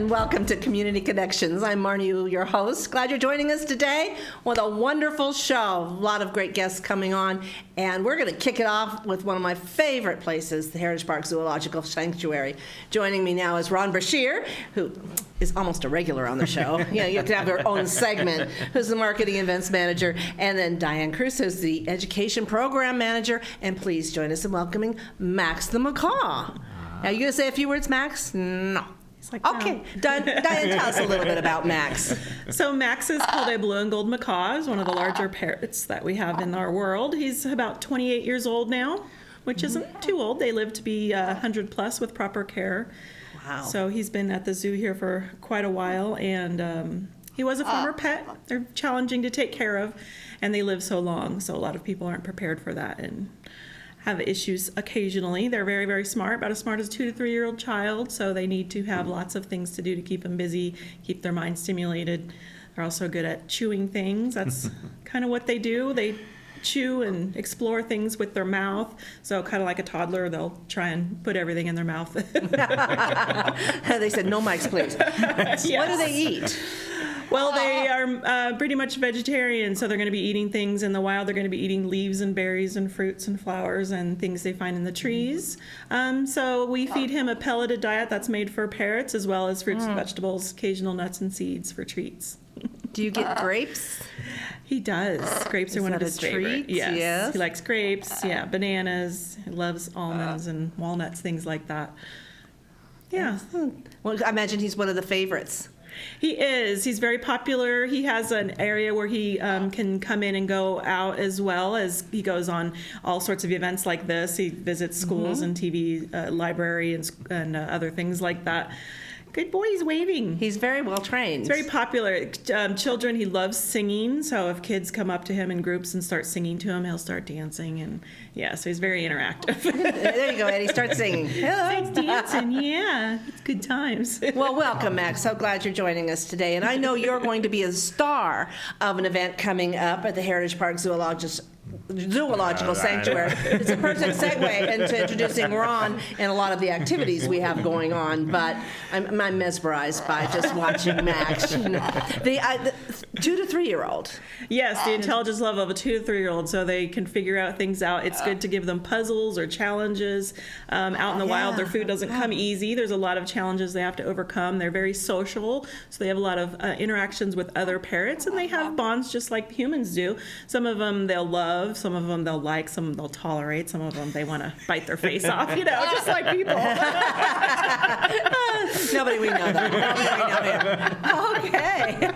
and welcome to Community Connections. I'm Marnie, your host. Glad you're joining us today with a wonderful show. A lot of great guests coming on, and we're going to kick it off with one of my favorite places, the Heritage Park Zoological Sanctuary. Joining me now is Ron Brashear, who is almost a regular on the show. You have to have your own segment, who's the marketing events manager, and then Diane Cruz, who's the education program manager. And please join us in welcoming Max the macaw. Are you going to say a few words, Max? No. He's like, Okay, Diane, tell us a little bit about Max. So Max is called a blue and gold macaw. He's one of the larger parrots that we have in our world. He's about 28 years old now, which isn't too old. They live to be 100 plus with proper care. Wow. So he's been at the zoo here for quite a while, and he was a former pet. They're challenging to take care of, and they live so long, so a lot of people aren't prepared for that and have issues occasionally. They're very, very smart, about as smart as a 2 to 3 year old child, so they need to have lots of things to do to keep them busy, keep their mind stimulated. They're also good at chewing things. That's kind of what they do. They chew and explore things with their mouth. So kind of like a toddler, they'll try and put everything in their mouth. They said, no mics, please. Yes. What do they eat? Well, they are pretty much vegetarian, so they're going to be eating things in the wild. They're going to be eating leaves and berries and fruits and flowers and things they find in the trees. So we feed him a pelleted diet that's made for parrots, as well as fruits and vegetables, occasional nuts and seeds for treats. Do you get grapes? He does. Grapes are one of that his a treat? favorite. Yes. Yes. He likes grapes, bananas. He loves almonds and walnuts, things like that. Yeah. Well, I imagine he's one of the favorites. He is. He's very popular. He has an area where he can come in and go out, as well as he goes on all sorts of events like this. He visits schools and TV, library, and other things like that. Good boy, he's waving. He's very well trained. He's very popular. Children, he loves singing. So if kids come up to him in groups and start singing to him, he'll start dancing. And yeah, so he's very interactive. There you go, Eddie. Start singing. Hello. Starts dancing, yeah. It's good times. Well, welcome, Max. So glad you're joining us today. And I know you're going to be a star of an event coming up at the Heritage Park Zoological Sanctuary. It's a perfect segue into introducing Ron and a lot of the activities we have going on. But I'm mesmerized by just watching Max. The 2 to 3 year old. Yes, the intelligence level of a 2 to 3 year old, so they can figure out things out. It's good to give them puzzles or challenges. Out in the wild, their food doesn't come easy. There's a lot of challenges they have to overcome. They're very social, so they have a lot of interactions with other parrots, and they have bonds just like humans do. Some of them they'll love, some of them they'll like, some they'll tolerate, some of them they want to bite their face off, just like people. Nobody we know that. Okay.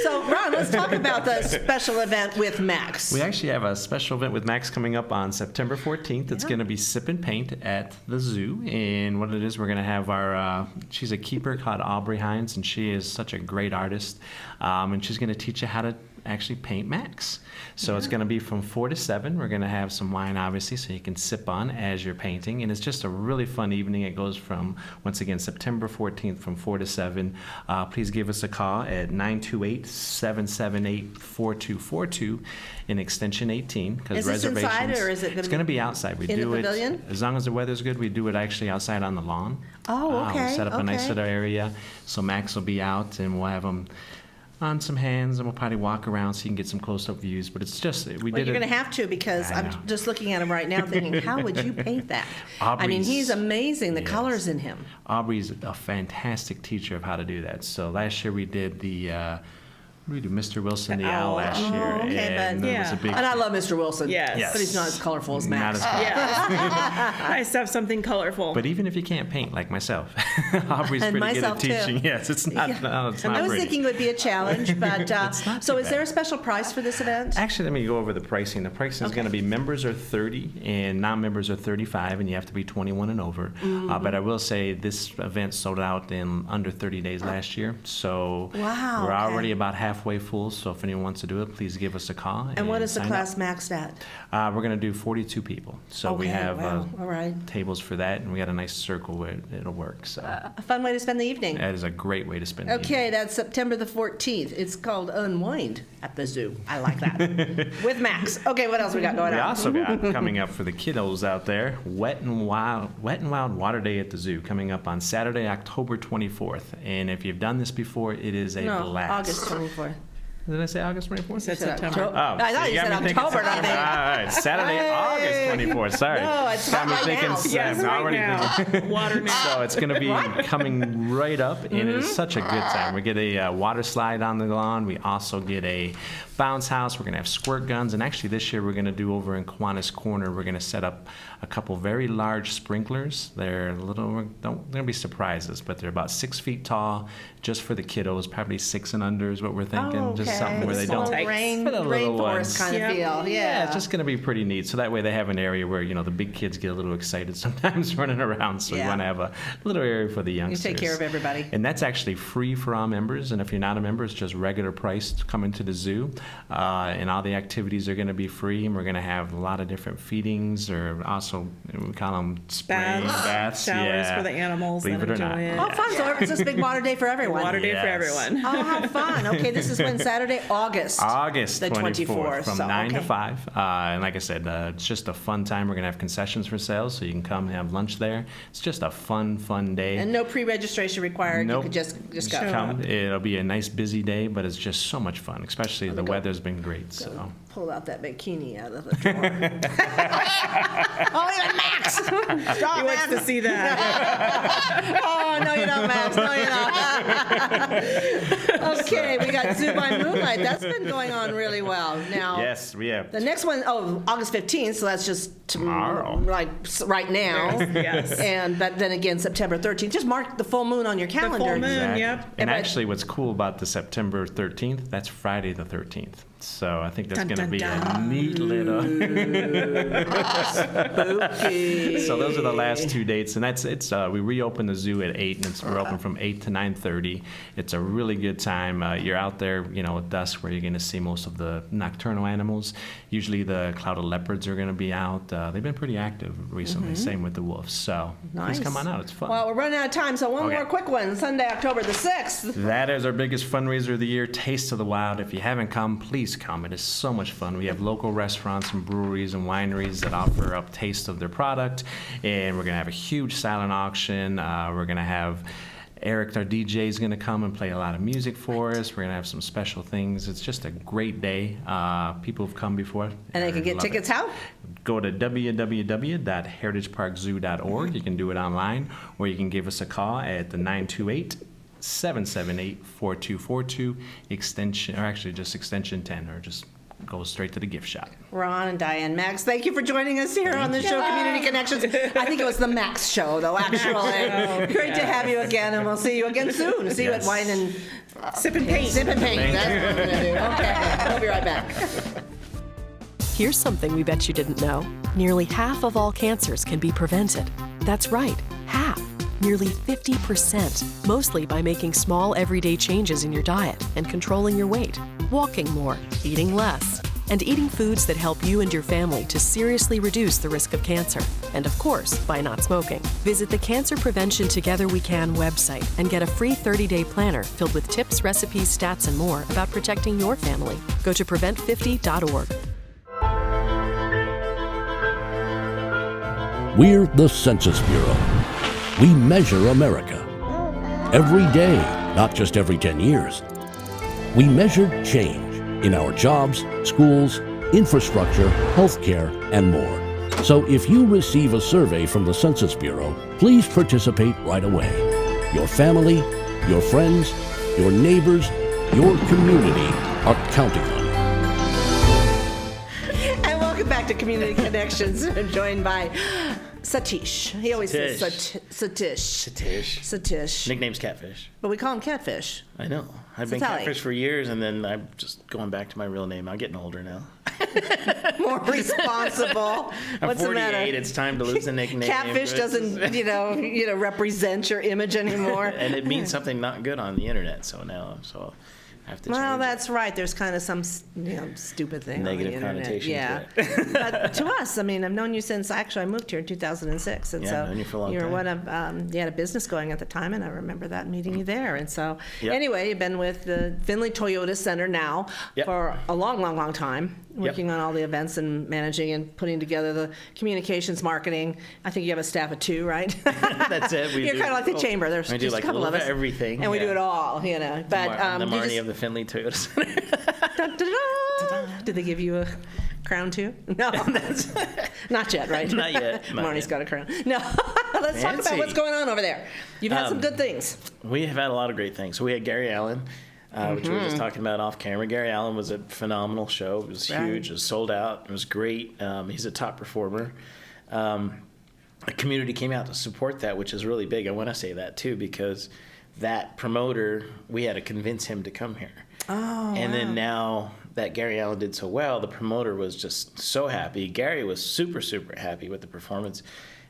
So, Ron, let's talk about the special event with Max. We actually have a special event with Max coming up on September 14th. It's going to be Sip and Paint at the zoo. And what it is, we're going to have she's a keeper called Aubrey Hines, and she is such a great artist. And she's going to teach you how to actually paint Max. So it's going to be from 4 to 7. We're going to have some wine, obviously, so you can sip on as you're painting. And it's just a really fun evening. It goes from, once again, September 14th from 4 to 7. Please give us a call at 928-778-4242 in extension 18. Is this inside, or is it It's going to be outside. We in do the it pavilion? as long as the weather's good. We do it actually outside on the lawn. Oh, okay. We set up a nice okay. little area. So Max will be out, and we'll have him on some hands, and we'll probably walk around so you can get some close-up views. But it's just, Well, you're going to have to, because I I'm know. just looking at him right now thinking, how would you paint that? I mean, Aubrey's- he's amazing, the yes. colors in him. Aubrey's a fantastic teacher of how to do that. So last year we did we did Mr. Wilson the owl last year, okay, and but- it was a big. And I love Mr. Wilson. Yes. But he's not as colorful as Not Max. as colorful. Yeah. Nice to have something colorful. But even if you can't paint like myself, Aubrey's And pretty good myself, at too. teaching. Yes, it's not. Yeah. No, it's not I was pretty. thinking it would be a challenge, but not so too is there bad. a special price for this event? Actually, let me go over the pricing. The pricing is Okay. going to be members are $30 and non-members are $35, and you have to be 21 and over. But I will say this event sold out in under 30 days last year, so Wow, we're okay. already about halfway halfway full, so if anyone wants to do it, please give us a call. And what is the sign class up. maxed at? We're going to do 42 people. So we Okay, have wow. All right. tables for that, and we got a nice circle where it'll work. So A fun way to spend the evening. that is a great way to spend the evening. Okay, that's September the 14th. It's called Unwind at the Zoo. I like that. With Max. Okay, what else we got going We on? also got coming up for the kiddos out there, Wet and Wild Water Day at the Zoo, coming up on Saturday, October 24th. And if you've done this before, it is a No, blast. August 24th. Did I say August 24th? You said said September. October. I thought you got said me thinking October, not September. All right, Saturday, Hey. August 24th. Sorry. No, it's got me right thinking. now. Yes, I'm right already now. thinking. Water now. So it's going to be coming right up, and Mm-hmm. it's such a good time. We get a water slide on the lawn. We also get a bounce house. We're going to have squirt guns, and actually this year we're going to do over in Kiwanis Corner. We're going to set up a couple very large sprinklers. They're they're going to be surprises, but they're about 6 feet tall, just for the kiddos. Probably 6 and under is what we're thinking. Oh, Just okay. something where they Small don't. types. For the little Rainforest ones. kind of Yep. feel. Yeah, Yeah. it's just going to be pretty neat. So that way they have an area where, the big kids get a little excited sometimes running around. So Yeah. we want to have a little area for the You youngsters. take care of everybody. And that's actually free for all members. And if you're not a member, it's just regular price to come into the zoo. And all the activities are going to be free. And we're going to have a lot of different feedings, or also, we call them spring baths. Showers yeah. for the animals Believe that it or not. enjoy it. Oh, fun. So it's this big water day for everyone. Water day for Yes. everyone. Oh, how fun. Okay, this is when Saturday, August. August The 24th, from so, 9 to okay. 5. And like I said, it's just a fun time. We're going to have concessions for sale, so you can come and have lunch there. It's just a fun day. And no pre-registration required. Nope. You could just go. Come. It'll be a nice busy day, but it's just so much fun, especially the weather's been great. So Pull out that bikini out of the drawer. Oh, even Max! Stop, He wants Max. to see that. Oh, no, you don't, Max. No, you don't. Okay, we got Zoo by Moonlight. That's been going on really well. Now, yes, we have. the next one, August 15th, so that's just Tomorrow. like right now. Yes. But then again, September 13th. Just mark the full moon on your The calendar. full moon, Exactly. yep. And But- actually, what's cool about the September 13th, that's Friday the 13th. So I think that's Dun, going to dun, be a dun. neat little. Spooky. So those are the last 2 dates, and we reopen the zoo at 8, and we're open from 8 to 9:30. It's a really good time. You're out there, at dusk, where you're going to see most of the nocturnal animals. Usually the clouded leopards are going to be out. They've been pretty active recently. Same with the wolves. So Nice. please come on out. It's fun. Well, we're running out of time, so one Okay. more quick one. Sunday, October the 6th. That is our biggest fundraiser of the year, Taste of the Wild. If you haven't come, please come. It is so much fun. We have local restaurants and breweries and wineries that offer up taste of their product, and we're going to have a huge silent auction. We're going to have Eric, our DJ, is going to come and play a lot of music for us. We're going to have some special things. It's just a great day. People have come before. And they can get love tickets it. how? Go to www.heritageparkzoo.org. You can do it online, or you can give us a call at the 928-778-4242 extension, or actually just extension 10, or just go straight to the gift shop. Ron and Diane, Max, thank you for joining us here on the show, Community Connections. I think it was the Max show, though, actually. Great to have you again, and we'll see you again soon. See you at Yes. Wine and Sip and paint. Sip and Paint. That's what we're going to do. Okay, we'll be right back. Here's something we bet you didn't know. Nearly half of all cancers can be prevented. That's right, half. Nearly 50%, mostly by making small everyday changes in your diet and controlling your weight, walking more, eating less, and eating foods that help you and your family to seriously reduce the risk of cancer. And of course, by not smoking. Visit the Cancer Prevention Together We Can website and get a free 30-day planner filled with tips, recipes, stats, and more about protecting your family. Go to prevent50.org. We're the Census Bureau. We measure America. Every day, not just every 10 years. We measure change in our jobs, schools, infrastructure, healthcare, and more. So if you receive a survey from the Census Bureau, please participate right away. Your family, your friends, your neighbors, your community are counting on you. And welcome back to Community Connections. We're joined by Satish. He always says Satish. Satish. Satish. Nickname's Catfish. But we call him Catfish. I know. I've been Sally. Catfish for years, and then I'm just going back to my real name. I'm getting older now. More responsible. I'm What's the 48. matter? It's time to lose the nickname. Catfish doesn't, represent your image anymore. And it means something not good on the internet. So have to Well, change it. that's right. There's kind of some, stupid thing Negative on the internet. connotation to Yeah. it. But to us, I mean, I've known you since actually I moved here in 2006, and Yeah, so I've known you for a long were time. one of you had a business going at the time, and I remember that meeting you there. And so Yep. anyway, you've been with the Findlay Toyota Center now Yep. for a long, long, long time, working on all the events and managing and putting together the communications, marketing. I think you have a staff of 2, right? That's it. We You're do- kind of like the chamber. There's we do just like a a couple little of bit us, of everything, and we do yeah. it all. But the you Marnie just- of the Findlay Toyota Center. Dun, dun, dun. Did they give you a crown too? No, that's not yet, right? Not yet, not Marnie's yet. got a crown. No, let's talk about Fancy. what's going on over there. You've had some good things. We have had a lot of great things. So we had Gary Allen, which we were just talking about off camera. Gary Allen was a phenomenal show. It was Right. huge. It was sold out. It was great. He's a top performer. The community came out to support that, which is really big. I want to say that too, because that promoter, we had to convince him to come here. Oh, And then now that Gary Allen did so well, the promoter was just so happy. Gary was super, super happy with the performance.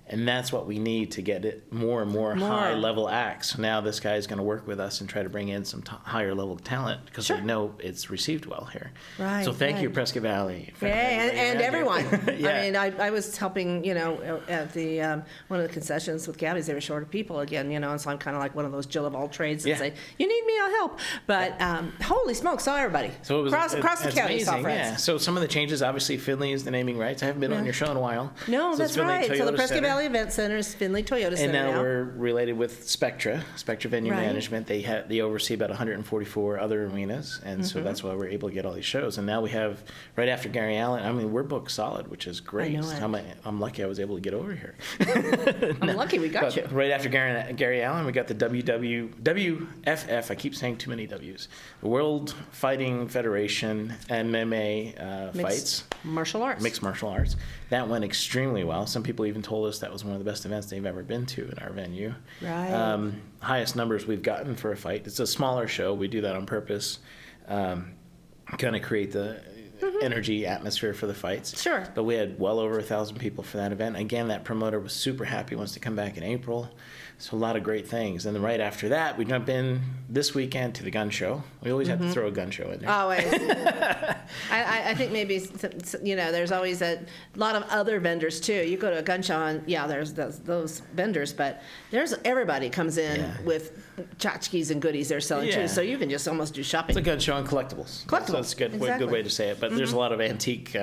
And that's what we need to get it more and more high-level acts. So now this guy is going to work with us and try to bring in some higher-level talent because Sure. they know it's received well here. Right, So thank you, right. Prescott Valley. Yeah, and everyone. Yeah. I mean, I was helping, at the one of the concessions with Gabby's. They were short of people again, and so I'm kind of like one of those Jill of all trades and Yeah. say, "You need me, I'll help." But holy smokes, saw everybody. So it was across the it's county, saw amazing, friends. yeah. So some of the changes, obviously, Finley is the naming rights. I haven't been on your show in a while. No, So that's it's Finley right. So the Toyota Prescott Center. Valley Event Center is Findlay Toyota And Center now we're related with Spectra Venue Right. Management. They oversee about 144 other arenas, and Mm-hmm. so that's why we're able to get all these shows. And now we have right after Gary Allen. I mean, we're booked solid, which is great. know it. I'm lucky I was able to get over here. I'm lucky we got But you. right after Gary Allen, we got the WFF. I keep saying too many W's. The World Fighting Federation MMA fights. Martial arts. Mixed martial arts. That went extremely well. Some people even told us that was one of the best events they've ever been to in our venue. Right. Highest numbers we've gotten for a fight. It's a smaller show. We do that on purpose, kind of create the energy atmosphere for the fights. Sure. But we had well over 1,000 people for that event. Again, that promoter was super happy, wants to come back in April. So a lot of great things. And then right after that, we jump in this weekend to the gun show. We always have to throw a gun show in there. Always. I think maybe, there's always a lot of other vendors too. You go to a gun show and, there's those vendors, but everybody comes in Yeah. with tchotchkes and goodies they're selling Yeah. too. So you can just almost do shopping. It's a gun show on collectibles. Collectibles, So that's a good exactly. way to say it. But there's a lot of antique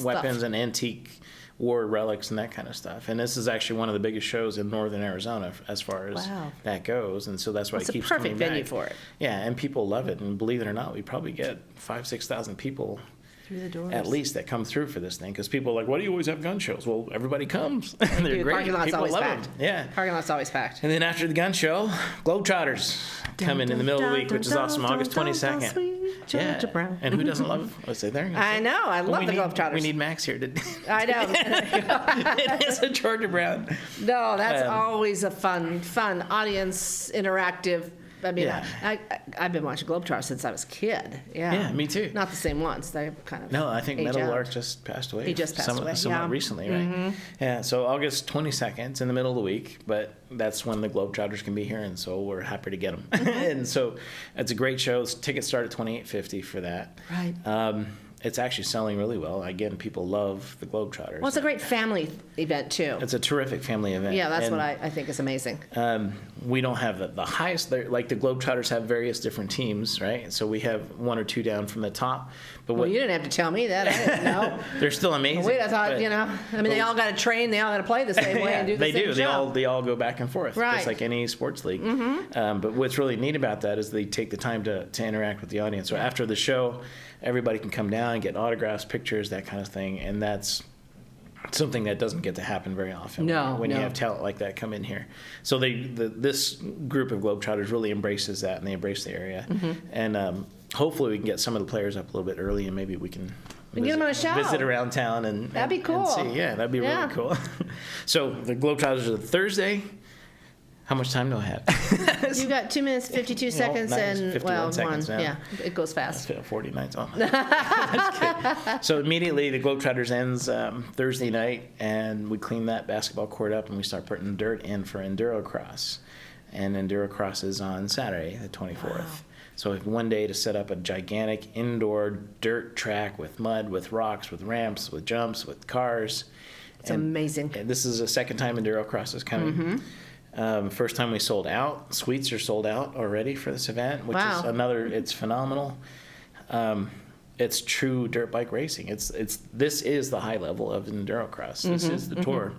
weapons and antique war relics and that kind of stuff. And this is actually one of the biggest shows in northern Arizona as far as Wow. that goes. And so that's why It's it a keeps perfect coming venue back. for it. Yeah, and people love it. And believe it or not, we probably get 5,000-6,000 people Through the doors. at least that come through for this thing. Because people are like, why do you always have gun shows? Well, everybody comes. They're Dude, great. parking lot's People always love packed. them. Yeah. Parking lot's always packed. And then after the gun show, Globetrotters come in the middle of the week, which is awesome. August 22nd. Sweet Yeah. Georgia Brown. And who doesn't love? Let's say there. I know. I love the Globetrotters. We need Max here to. I know. It is a Georgia Brown. No, that's Um, always a fun audience interactive. I mean, Yeah. I've been watching Globetrotters since I was a kid. Yeah. Yeah, me too. Not the same ones. They kind of No, I think age Metal out. Lark just passed away. He just passed away, Somewhat yeah. recently, right? Yeah, so August 22nd, it's in the middle of the week, but that's when the Globetrotters can be here, and so we're happy to get them. And so it's a great show. Tickets start at $28.50 for that. Right. It's actually selling really well. Again, people love the Globetrotters. Well, it's a great family event too. It's a terrific family event. Yeah, that's And, what I think is amazing. we don't have the highest, like the Globetrotters have various different teams, right? So we have one or two down from the top. But Well, you didn't have to tell me that. I didn't know. they're still amazing. Wait, I thought, but- they all got to train, they all got to play the same way and do the they same do. show. They all go back and forth, Right. just like any sports league. But what's really neat about that is they take the time to interact with the audience. So after the show, everybody can come down and get autographs, pictures, that kind of thing, and that's something that doesn't get to happen very often No, when you no. have talent like that come in here. So this group of Globetrotters really embraces that, and they embrace the area. Mm-hmm. And hopefully we can get some of the players up a little bit early, and maybe we can can get them on a show. visit around town and That'd be and cool. see. Yeah, that'd be Yeah. really cool. So the Globetrotters are Thursday. How much time do I have? You got 2 minutes, 52 seconds, nine, and 51 seconds now. Yeah, it goes fast. 40 nights. Oh. Just kidding. So immediately the Globetrotters ends Thursday night, and we clean that basketball court up, and we start putting dirt in for Enduro Cross. And Enduro Cross is on Saturday, the 24th. So if one day to set up a gigantic indoor dirt track with mud, with rocks, with ramps, with jumps, with cars. It's amazing. And this is the second time Endurocross is coming. First time we sold out. Suites are sold out already for this event, which Wow. is another. It's phenomenal. It's true dirt bike racing. This is the high level of Endurocross. This is the tour.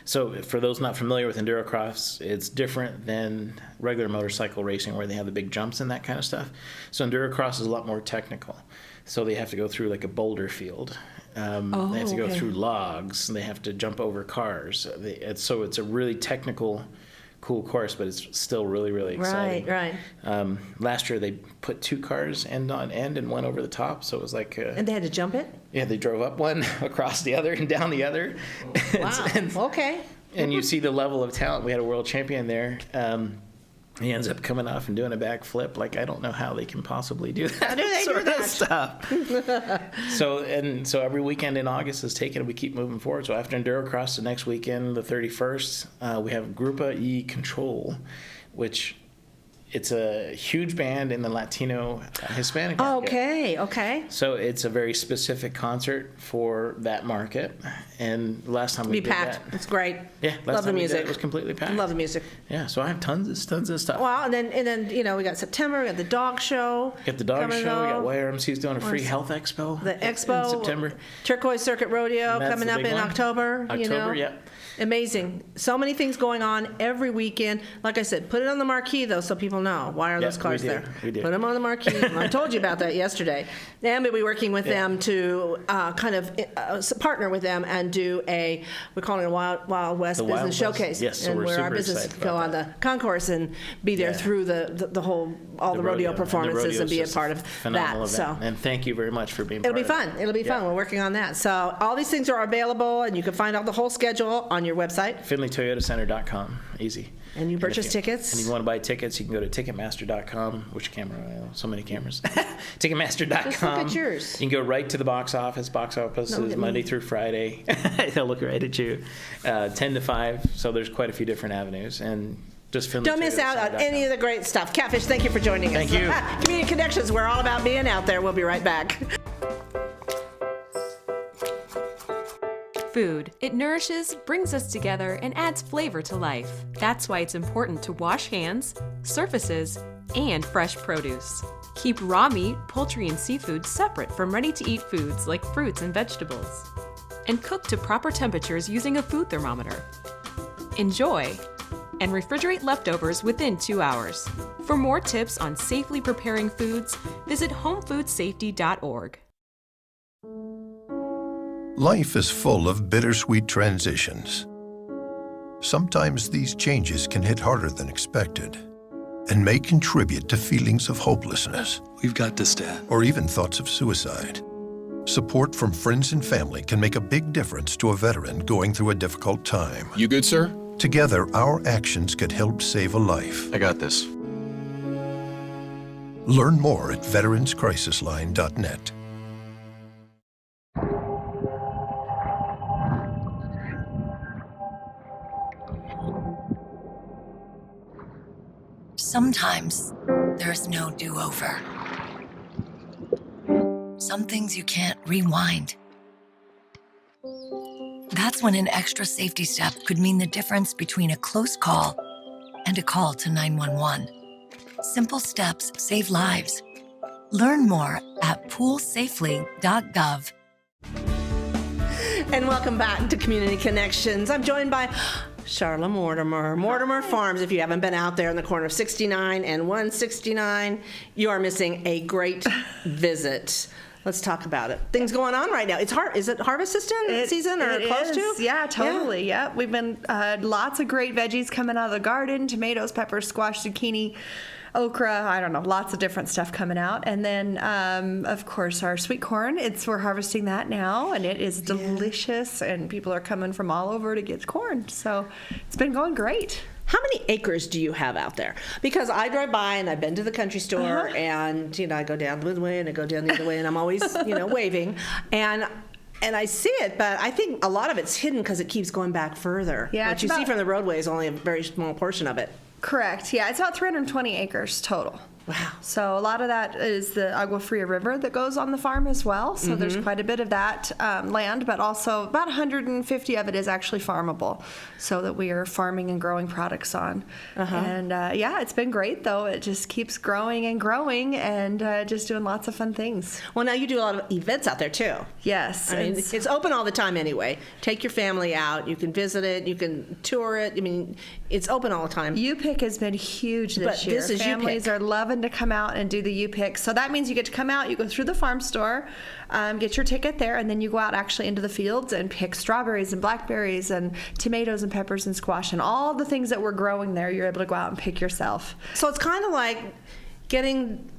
So for those not familiar with Endurocross, it's different than regular motorcycle racing where they have the big jumps and that kind of stuff. So Endurocross is a lot more technical. So they have to go through like a boulder field. They have to go okay. through logs. And they have to jump over cars. So it's a really technical, cool course, but it's still really, really exciting. Right. Last year they put 2 cars end on end and one over the top. So it was like, And they had to jump it? yeah, they drove up one, across the other, and down the other. Wow. Okay. And you see the level of talent. We had a world champion there. He ends up coming off and doing a backflip. Like, I don't know how they can possibly do that. How do they sort do of that? stuff. So every weekend in August is taken. We keep moving forward. So after Endurocross, the next weekend, the 31st, we have Grupa E Control, which it's a huge band in the Latino Hispanic market. Okay. So it's a very specific concert for that market. And last time we Be did packed. that, It's great. yeah, last Love the time we did music. it was completely packed. Love the music. Yeah, so I have tons of stuff. Well, and then we got September. We got the dog show. We got the dog coming show. We got up. YRMC's doing a free health expo. The expo. in September. Turquoise Circuit Rodeo And that's coming the up big in one. October. October, yep. Amazing. So many things going on every weekend. Like I said, put it on the marquee though, so people know why are Yeah, those cars we do. there. We do. Put them on the marquee. I told you about that yesterday. And we'll be working with them to kind of partner with them and do we're calling it a Wild West The Business Wild West. Showcase. Yes, so and we're where our super business excited go about on the concourse and be there Yeah. through the whole all the rodeo And the performances rodeo and is be a just part of phenomenal that. event. So. And thank you very much for being It'll part be of fun. it. It'll be fun. Yeah. We're working on that. So all these things are available, and you can find out the whole schedule on your website. FindlayToyotaCenter.com. Easy. And you if purchase tickets? And if you want to buy tickets, you can go to Ticketmaster.com. Which camera? So many cameras. Ticketmaster.com. Just look at yours. You can go right to the box office. Box office look is at me. Monday through Friday. They'll look right at you. 10 to 5. So there's quite a few different avenues. And just Don't miss out on any of the great stuff. Catfish, thank you for joining us. Thank you. Community Connections, we're all about being out there. We'll be right back. Food. It nourishes, brings us together, and adds flavor to life. That's why it's important to wash hands, surfaces, and fresh produce. Keep raw meat, poultry, and seafood separate from ready-to-eat foods like fruits and vegetables. And cook to proper temperatures using a food thermometer. Enjoy! And refrigerate leftovers within 2 hours. For more tips on safely preparing foods, visit homefoodsafety.org. Life is full of bittersweet transitions. Sometimes these changes can hit harder than expected and may contribute to feelings of hopelessness We've got this, Dad. or even thoughts of suicide. Support from friends and family can make a big difference to a veteran going through a difficult time. You good, sir? Together, our actions could help save a life. I got this. Learn more at veteranscrisisline.net. Sometimes there's no do-over. Some things you can't rewind. That's when an extra safety step could mean the difference between a close call and a call to 911. Simple steps save lives. Learn more at poolsafely.gov. And welcome back to Community Connections. I'm joined by Charla Mortimer. Mortimer Farms, if you haven't been out there in the corner of 69 and 169, you are missing a great visit. Let's talk about it. Things going on right now. Is it harvest season or It close is. to? Yeah, totally. Yep. We've been lots of great veggies coming out of the garden: tomatoes, peppers, squash, zucchini, okra. I don't know, lots of different stuff coming out. And then, of course, our sweet corn. We're harvesting that now, and it is delicious. And people are coming from all over to get corn. So it's been going great. How many acres do you have out there? Because I drive by and I've been to the country store Uh-huh. and, I go down one way and I go down the other way and I'm always, waving. And I see it, but I think a lot of it's hidden because it keeps going back further. Yeah, What it's you see about- from the roadway is only a very small portion of it. Correct. Yeah, it's about 320 acres total. Wow. So a lot of that is the Agua Fria River that goes on the farm as well. So there's quite a bit of that land, but also about 150 of it is actually farmable, so that we are farming and growing products on. And yeah, it's been great though. It just keeps growing and growing, and just doing lots of fun things. Well, now you do a lot of events out there too. Yes. I mean, it's open all the time anyway. Take your family out. You can visit it. You can tour it. I mean, it's open all the time. U-Pick has been huge this But year. this is Families U-Pick. are loving to come out and do the U-Pick. So that means you get to come out, you go through the farm store, get your ticket there, and then you go out actually into the fields and pick strawberries and blackberries and tomatoes and peppers and squash and all the things that we're growing there. You're able to go out and pick yourself. So it's kind of like getting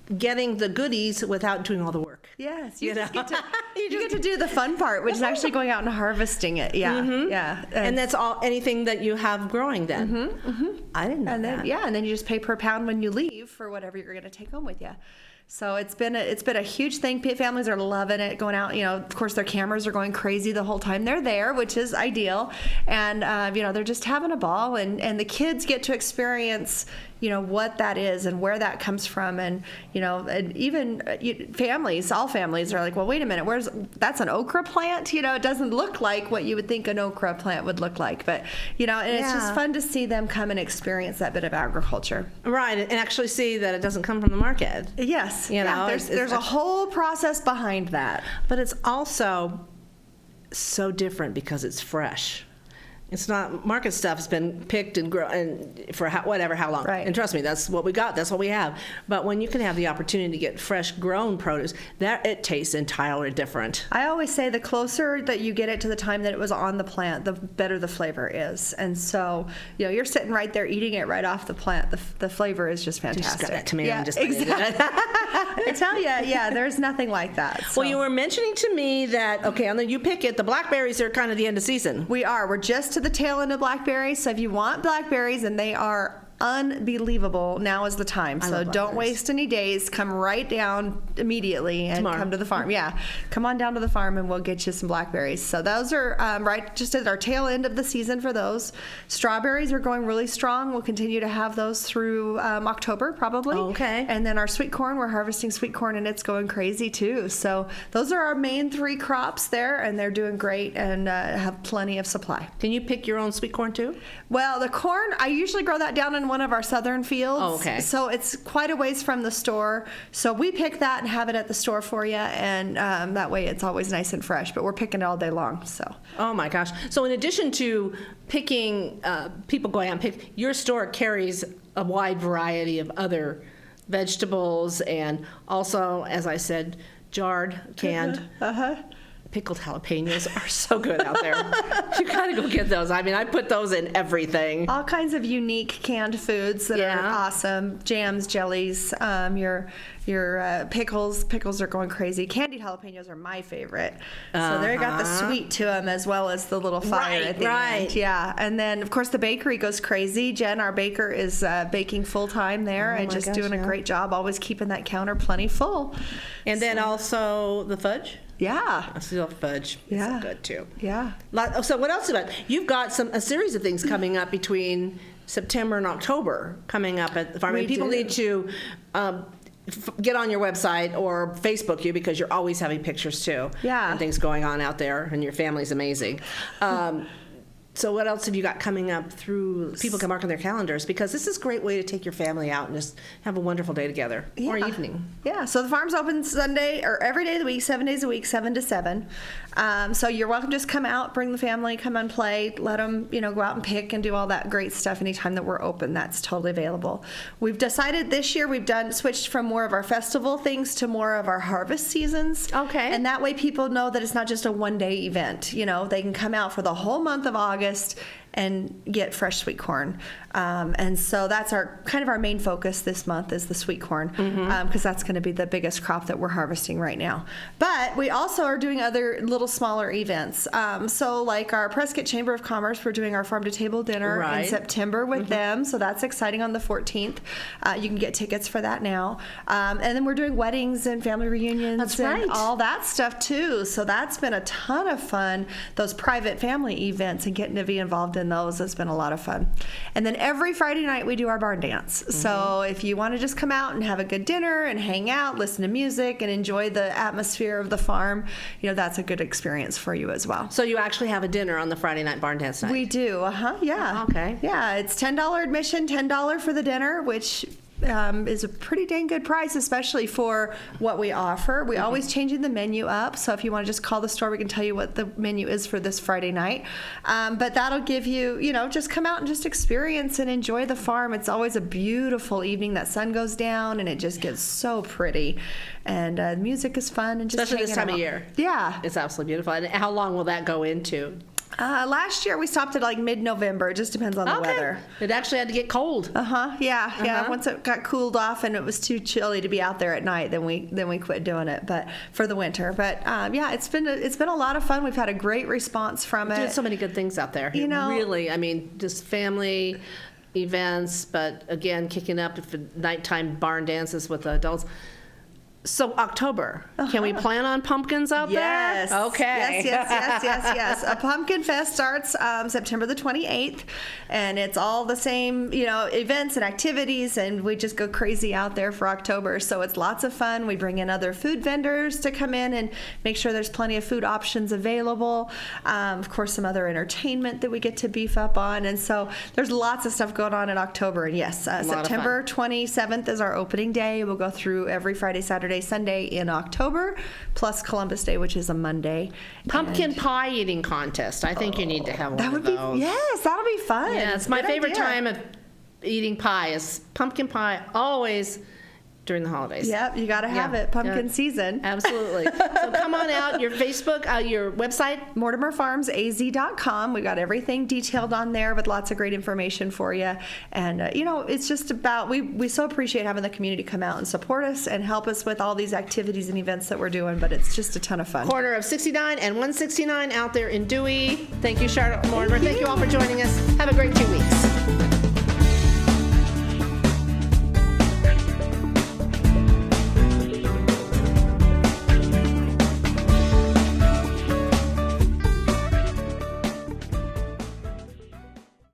the goodies without doing all the work. Yes, you You just know? get to you get to do the fun part, which is actually going out and harvesting it. Yeah, yeah. And that's all anything that you have growing then. I didn't know And then that. and then you just pay per pound when you leave for whatever you're going to take home with you. So it's been a huge thing. Families are loving it, going out. You know, of course, their cameras are going crazy the whole time they're there, which is ideal. And you know, they're just having a ball, and the kids get to experience, you know, what that is and where that comes from, and you know, and even all families are like, well, wait a minute, that's an okra plant? You know, it doesn't look like what you would think an okra plant would look like, but you know, and it's just fun to see them come and experience that bit of agriculture. Right, and actually see that it doesn't come from the market. Yes, You know, there's a whole process behind that. But it's also so different because it's fresh. It's not market stuff's been picked and grown for how long. Right. And trust me, that's what we got. That's what we have. But when you can have the opportunity to get fresh grown produce, that it tastes entirely different. I always say the closer that you get it to the time that it was on the plant, the better the flavor is. And so, you know, you're sitting right there eating it right off the plant. The flavor is just fantastic. Just got that tomato and just exactly. I tell you, yeah, there's nothing like that. So. Well, you were mentioning to me that on the You Pick It, the blackberries are kind of the end of season. We're just to the tail end of blackberries. So if you want blackberries, and they are unbelievable, now is the time. So don't waste any days. Come right down immediately and come to the farm. Yeah, come on down to the farm and we'll get you some blackberries. So those are right just at our tail end of the season for those. Strawberries are going really strong. We'll continue to have those through October probably. Okay. And then our sweet corn, we're harvesting sweet corn and it's going crazy too. So those are our main three crops there, and they're doing great and have plenty of supply. Can you pick your own sweet corn too? Well, the corn, I usually grow that down in one of our southern fields. Oh, okay. So it's quite a ways from the store. So we pick that and have it at the store for you, and that way it's always nice and fresh. But we're picking it all day long. So. Oh my gosh. So in addition to picking, people going out and pick, your store carries a wide variety of other vegetables and also, as I said, jarred, canned. Pickled jalapenos are so good out there. You gotta go get those. I mean, I put those in everything. All kinds of unique canned foods that are awesome. Jams, jellies, your pickles. Pickles are going crazy. Candied jalapenos are my favorite. So they got the sweet to them as well as the little fire at the end. Yeah. And then, of course, the bakery goes crazy. Jen, our baker, is baking full time there and just doing a great job, always keeping that counter plenty full. And then also the fudge. Yeah. I still fudge. Yeah. It's so good too. Yeah. So what else about? You've got a series of things coming up between September and October coming up at the farm. And people need to get on your website or Facebook you, because you're always having pictures too. Yeah. And things going on out there, and your family's amazing. So what else have you got coming up through? People can mark on their calendars, because this is a great way to take your family out and just have a wonderful day together or evening. Yeah, so the farm's open Sunday or every day of the week, 7 days a week, 7 to 7. So you're welcome to just come out, bring the family, come and play, let them, go out and pick and do all that great stuff anytime that we're open. That's totally available. We've decided this year switched from more of our festival things to more of our harvest seasons. Okay. And that way people know that it's not just a one-day event. They can come out for the whole month of August and get fresh sweet corn. And so that's our main focus this month is the sweet corn, because that's going to be the biggest crop that we're harvesting right now. But we also are doing other little smaller events. So like our Prescott Chamber of Commerce, we're doing our farm to table dinner in September with them. So that's exciting on the 14th. You can get tickets for that now. And then we're doing weddings and family reunions and all that stuff too. So that's been a ton of fun, those private family events, and getting to be involved in doing those. It's been a lot of fun. And then every Friday night we do our barn dance. So if you want to just come out and have a good dinner and hang out, listen to music, and enjoy the atmosphere of the farm, that's a good experience for you as well. So you actually have a dinner on the Friday night barn dance night? We do, yeah. Okay. Yeah, it's $10 admission, $10 for the dinner, which is a pretty dang good price, especially for what we offer. We always changing the menu up, so if you want to just call the store, we can tell you what the menu is for this Friday night. But that'll give you, just come out and just experience and enjoy the farm. It's always a beautiful evening. That sun goes down, and it just gets so pretty. And music is fun, and just especially this time hanging of out. year. Yeah, It's absolutely beautiful. And how long will that go into? last year we stopped at like mid-November. It just depends on the weather. It actually had to get cold. Yeah. Once it got cooled off and it was too chilly to be out there at night, then we quit doing it. But for the winter, it's been a lot of fun. We've had a great response from it. Doing so many good things out there. Really, I mean, just family events, but again, kicking up for nighttime barn dances with the adults. So October, can we plan on pumpkins out Yes. there? Okay. Yes. A pumpkin fest starts September the 28th, and it's all the same, events and activities, and we just go crazy out there for October. So it's lots of fun. We bring in other food vendors to come in and make sure there's plenty of food options available. Of course, some other entertainment that we get to beef up on, and so there's lots of stuff going on in October. And yes, September 27th is our opening day. We'll go through every Friday, Saturday, Sunday in October, plus Columbus Day, which is a Monday. Pumpkin pie eating contest. I think you need to have one That would of those. be, yes, that'll be fun. Yeah, it's my Good favorite idea. time of eating pie is pumpkin pie, always during the holidays. Yep, you got to have Yeah, it. Pumpkin yeah. season. Absolutely. So come on out, your Facebook, your website. MortimerFarmsAZ.com. We got everything detailed on there with lots of great information for you. And, it's just about, we so appreciate having the community come out and support us and help us with all these activities and events that we're doing, but it's just a ton of fun. Corner of 69 and 169 out there in Dewey. Thank you, Charlotte Mortimer. Thank you all for joining us. Have a great 2 weeks.